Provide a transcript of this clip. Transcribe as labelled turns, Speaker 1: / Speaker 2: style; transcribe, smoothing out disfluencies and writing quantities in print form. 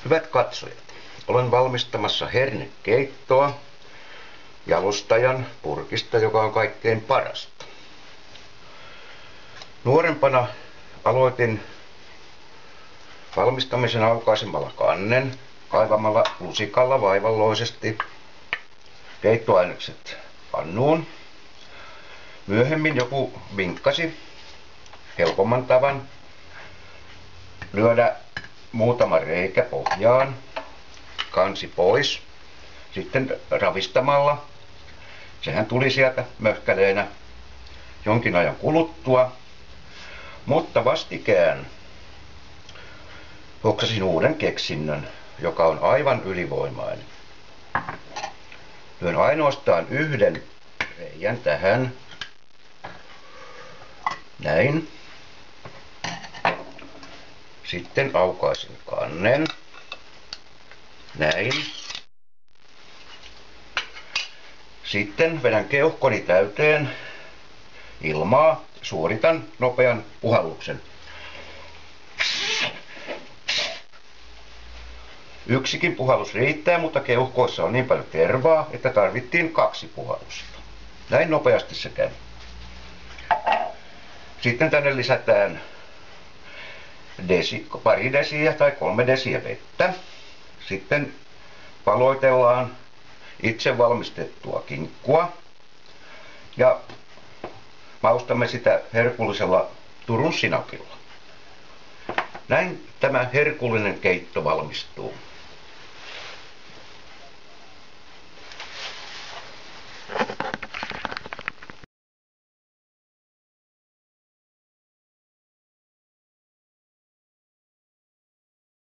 Speaker 1: Hyvät katsojat, olen valmistamassa hernekeittoa jalostajan purkista, joka on kaikkein parasta. Nuorempana aloitin valmistamisen aukaisemalla kannen, kaivamalla lusikalla vaivalloisesti keittoainekset pannuun. Myöhemmin joku vinkkasi helpomman tavan lyödä muutama reikä pohjaan, kansi pois, sitten ravistamalla. Sehän tuli sieltä möhkäleenä jonkin ajan kuluttua, mutta vastikään hoksasin uuden keksinnön, joka on aivan ylivoimainen. Lyön ainoastaan yhden reijän tähän, näin. Sitten aukaisin kannen, näin. Sitten vedän keuhkoni täyteen ilmaa, suoritan nopean puhalluksen. Yksikin puhallus riittää, mutta keuhkoissa on niin paljon tervaa, että tarvittiin 2 puhallusta. Näin nopeasti se käy. Sitten tänne lisätään pari desiä tai 3 desiä vettä. Sitten paloitellaan itse valmistettua kinkkua ja maustamme sitä herkullisella Turun sinapilla. Näin tämä herkullinen keitto valmistuu.